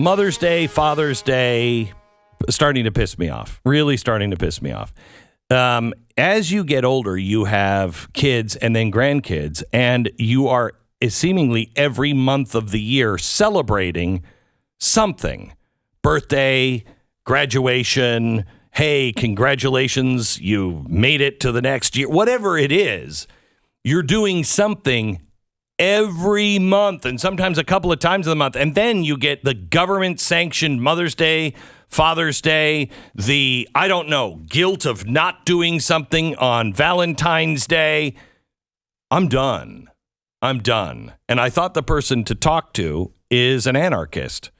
Mother's Day, Father's Day, starting to piss me off. Really starting to piss me off. As you get older, you have kids and then grandkids, and you are seemingly every month of the year celebrating something. Birthday, graduation, hey, congratulations, you made it to the next year. Whatever it is, you're doing something every month and sometimes a couple of times a month. And then you get the government-sanctioned Mother's Day, Father's Day, the, I don't know, guilt of not doing something on Valentine's Day. I'm done. And I thought the person to talk to is an anarchist,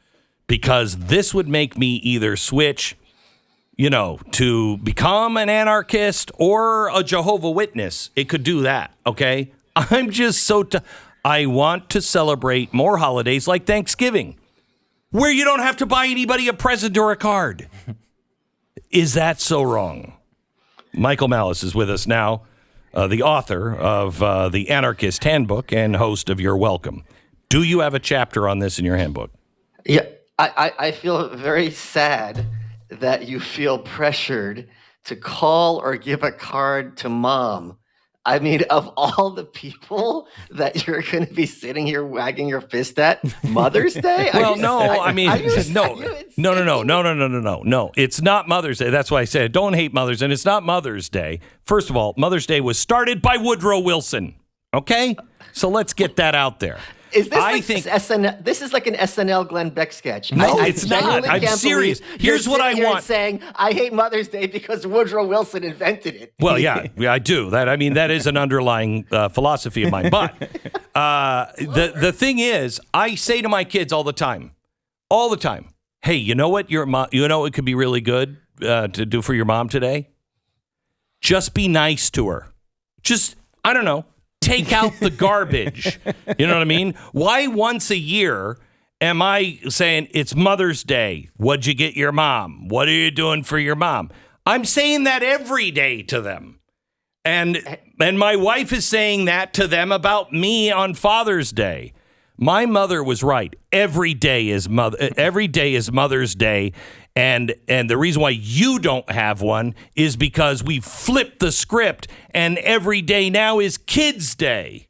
because this would make me either switch, to become an anarchist or a Jehovah's Witness. It could do that, okay? I'm just I want to celebrate more holidays like Thanksgiving, where you don't have to buy anybody a present or a card. Is that so wrong? Michael Malice is with us now, the author of the Anarchist Handbook and host of You're Welcome. Do you have a chapter on this in your handbook? Yeah, I feel very sad that you feel pressured to call or give a card to mom. I mean, of all the people that you're going to be sitting here wagging your fist at, Mother's Day? Well, no. It's not Mother's Day. That's why I said don't hate mothers, and it's not Mother's Day. First of all, Mother's Day was started by Woodrow Wilson. Okay, so let's get that out there. Is this SNL? This is like an SNL Glenn Beck sketch. No, it's not. I'm serious. Here's what I want. Saying I hate Mother's Day because Woodrow Wilson invented it. Well, yeah, I do. That is an underlying philosophy of mine. But the thing is, I say to my kids all the time, hey, you know what it could be really good to do for your mom today? Just be nice to her. Just, I don't know. Take out the garbage. You know what I mean? Why once a year am I saying it's Mother's Day? What'd you get your mom? What are you doing for your mom? I'm saying that every day to them. And my wife is saying that to them about me on Father's Day. My mother was right. Every day is Mother's Day. And the reason why you don't have one is because we flipped the script, and every day now is Kids' Day.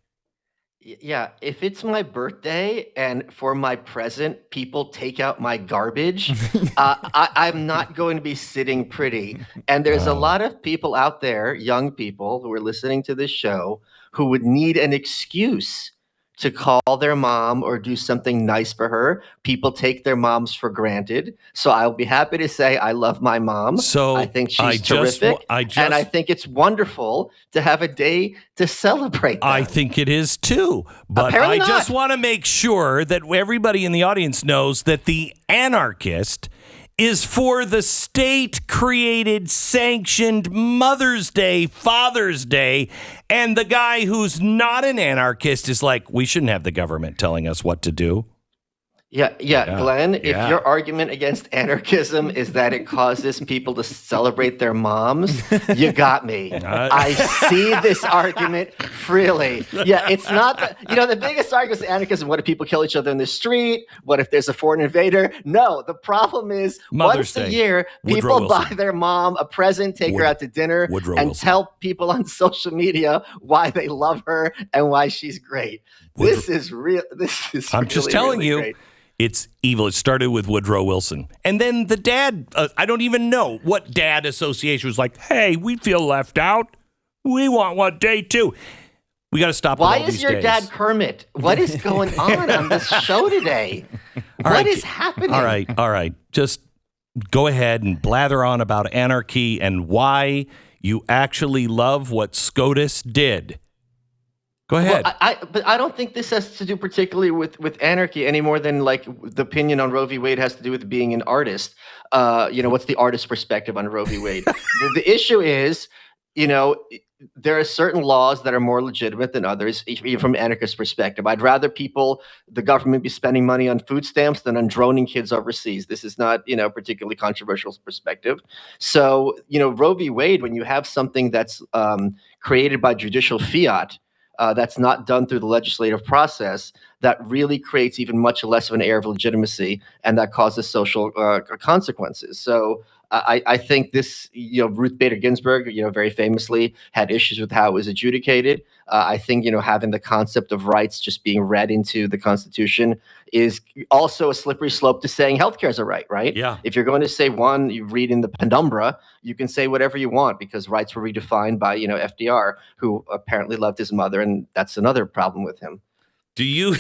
Yeah, if it's my birthday and for my present, people take out my garbage, I'm not going to be sitting pretty. And there's a lot of people out there, young people who are listening to this show, who would need an excuse to call their mom or do something nice for her. People take their moms for granted. So I'll be happy to say I love my mom. So I think she's terrific. And I think it's wonderful to have a day to celebrate them. I think it is too. But Apparently just want to make sure that everybody in the audience knows that the anarchist is for the state-created, sanctioned Mother's Day, Father's Day, and the guy who's not an anarchist is like, we shouldn't have the government telling us what to do. Yeah, Glenn, if your argument against anarchism is that it causes people to celebrate their moms, you got me. I see this argument freely. Yeah, it's not, the biggest argument is anarchism. What if people kill each other in the street? What if there's a foreign invader? No, the problem is once a year, people buy their mom a present, take her out to dinner, and tell people on social media why they love her and why she's great. This is real. I'm just telling you. Great. It's evil. It started with Woodrow Wilson. And then the dad, I don't even know what dad association was like, hey, we feel left out. We want one day too. We got to stop. Why is your dad Kermit? What is going on this show today? What is happening? All right. Just go ahead and blather on about anarchy and why you actually love what SCOTUS did. Go ahead. Well, but I don't think this has to do particularly with anarchy any more than like the opinion on Roe v. Wade has to do with being an artist. What's the artist's perspective on Roe v. Wade? The issue is, there are certain laws that are more legitimate than others, even from an anarchist perspective. I'd rather the government be spending money on food stamps than on droning kids overseas. This is not, particularly controversial perspective. So, Roe v. Wade, when you have something that's created by judicial fiat, that's not done through the legislative process, that really creates even much less of an air of legitimacy, and that causes social consequences. So I think this, Ruth Bader Ginsburg, very famously had issues with how it was adjudicated. I think, having the concept of rights just being read into the Constitution is also a slippery slope to saying healthcare is a right, right? Yeah. If you're going to say one, you read in the penumbra, you can say whatever you want because rights were redefined by, FDR, who apparently loved his mother, and that's another problem with him. Do you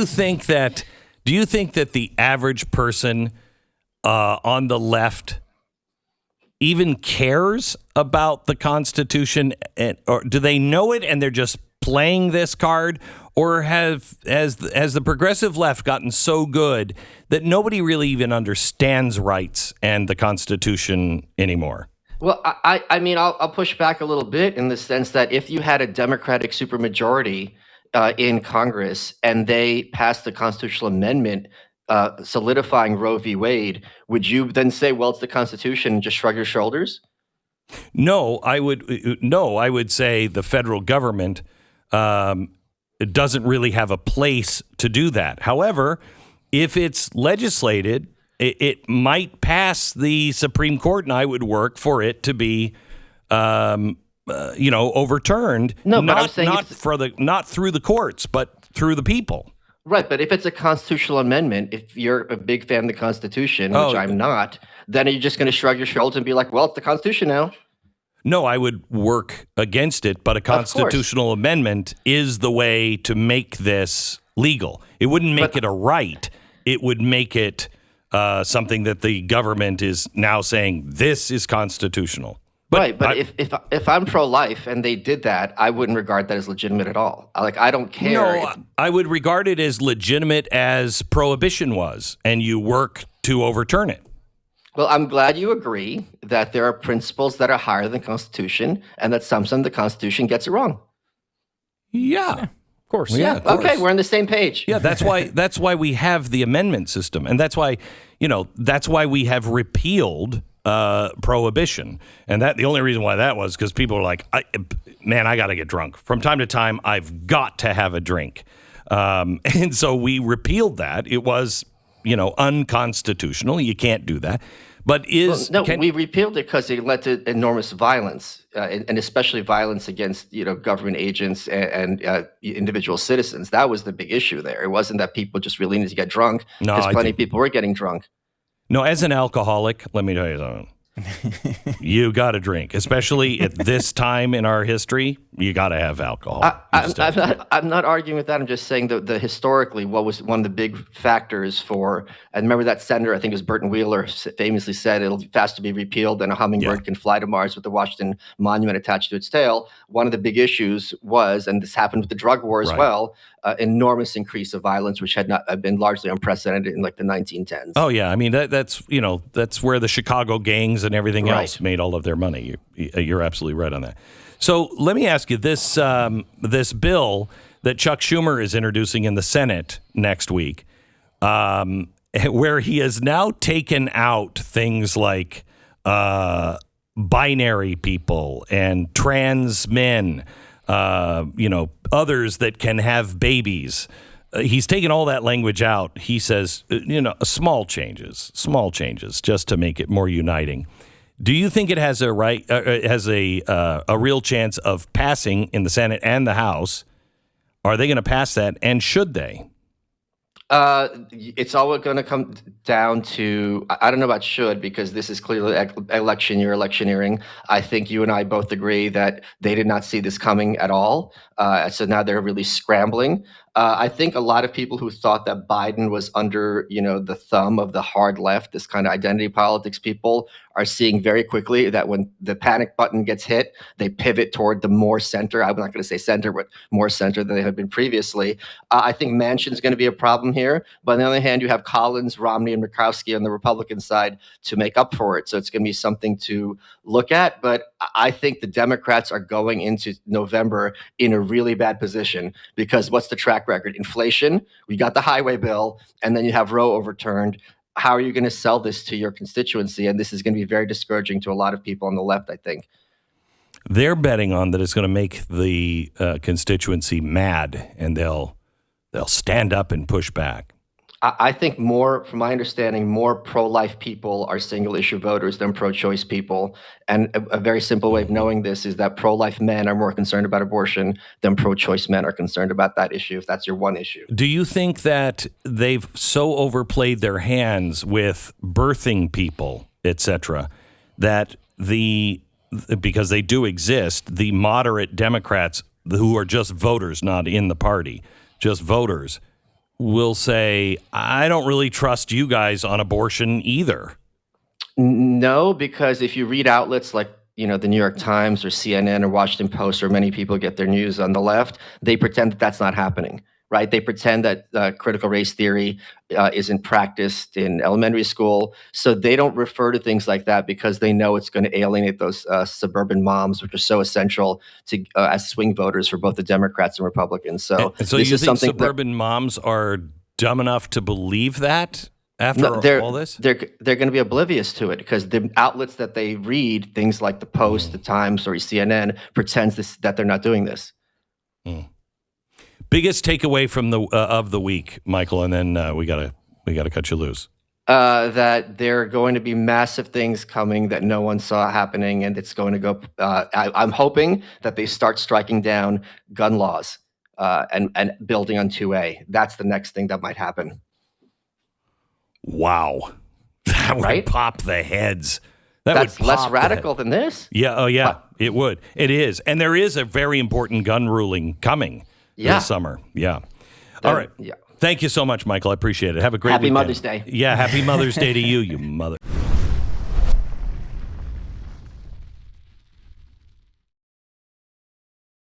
think that the average person on the left even cares about the Constitution, or do they know it and they're just playing this card, or has the progressive left gotten so good that nobody really even understands rights and the Constitution anymore? Well, I mean, I'll push back a little bit in the sense that if you had a Democratic supermajority in Congress and they passed the constitutional amendment solidifying Roe v. Wade, would you then say, well, it's the Constitution, and just shrug your shoulders? No, I would say the federal government doesn't really have a place to do that. However, if it's legislated, it might pass the Supreme Court, and I would work for it to be overturned. No, but I'm saying not through the courts, but through the people. Right, but if it's a constitutional amendment, if you're a big fan of the Constitution, which I'm not, then are you just going to shrug your shoulders and be like, well, it's the Constitution now? No, I would work against it, but a constitutional amendment is the way to make this legal. It wouldn't make it a right. It would make it something that the government is now saying this is constitutional. But if I'm pro-life and they did that, I wouldn't regard that as legitimate at all. I don't care. No, I would regard it as legitimate as prohibition was, and you work to overturn it. Well, I'm glad you agree that there are principles that are higher than the Constitution, and that sometimes the Constitution gets it wrong. Yeah. Of course. Yeah. Of course. Okay, we're on the same page. Yeah, that's why we have the amendment system, and that's why we have repealed prohibition. And that the only reason why that was because people are like, I got to get drunk. From time to time, I've got to have a drink. And so we repealed that. It was, unconstitutional. You can't do that. But we repealed it because it led to enormous violence, and especially violence against government agents and individual citizens. That was the big issue there. It wasn't that people just really needed to get drunk, because plenty of people were getting drunk. No, as an alcoholic, let me tell you something. You got to drink, especially at this time in our history. You got to have alcohol. I'm not arguing with that. I'm just saying that historically, what was one of the big factors for, and remember that senator, I think it was Burton Wheeler, famously said it'll be fast to be repealed and a hummingbird can fly to Mars with the Washington Monument attached to its tail. One of the big issues was, and this happened with the drug war as well, enormous increase of violence, which had not been largely unprecedented in the 1910s. Oh yeah, I mean that's where the Chicago gangs and everything else made all of their money. You're absolutely right on that. So let me ask you this: this bill that Chuck Schumer is introducing in the Senate next week, where he has now taken out things like binary people and trans men, others that can have babies. He's taken all that language out. He says, small changes, just to make it more uniting. Do you think it has a real chance of passing in the Senate and the House? Are they going to pass that, and should they? It's all going to come down to, I don't know about should, because this is clearly election year, electioneering. I think you and I both agree that they did not see this coming at all. So now they're really scrambling. I think a lot of people who thought that Biden was under, the thumb of the hard left, this kind of identity politics people, are seeing very quickly that when the panic button gets hit, they pivot toward the more center. I'm not going to say center, but more center than they had been previously. I think Manchin's going to be a problem here. But on the other hand, you have Collins, Romney, and Murkowski on the Republican side to make up for it. So it's going to be something to look at. But I think the Democrats are going into November in a really bad position, because what's the track record? Inflation, we got the highway bill, and then you have Roe overturned. How are you going to sell this to your constituency? And this is going to be very discouraging to a lot of people on the left, I think. They're betting on that it's going to make the constituency mad, and they'll stand up and push back. I think more, from my understanding, more pro-life people are single-issue voters than pro-choice people. And a very simple way of knowing this is that pro-life men are more concerned about abortion than pro-choice men are concerned about that issue, if that's your one issue. Do you think that they've so overplayed their hands with birthing people, etc., that because they do exist, the moderate Democrats who are just voters, not in the party, just voters, will say, I don't really trust you guys on abortion either? No, because if you read outlets like the New York Times or CNN or Washington Post, or many people get their news on the left, they pretend that that's not happening, right? They pretend that critical race theory isn't practiced in elementary school. So they don't refer to things like that because they know it's going to alienate those suburban moms, which are so essential to as swing voters for both the Democrats and Republicans. So, and so you think suburban moms are dumb enough to believe that? After all this, they're going to be oblivious to it because the outlets that they read, things like the Post, the Times, or CNN, pretends that they're not doing this. Biggest takeaway from the week, Michael, and then we gotta cut you loose. That there are going to be massive things coming that no one saw happening, and it's going to go. I'm hoping that they start striking down gun laws and building on 2A. That's the next thing that might happen. Wow. That would pop the heads. That's less radical than this? Yeah. Oh, yeah. What? It would. It is. And there is a very important gun ruling coming this summer. Yeah. All right. Yeah. Thank you so much, Michael. I appreciate it. Have a great weekend. Happy Mother's Day. Yeah. Happy Mother's Day to you, you mother.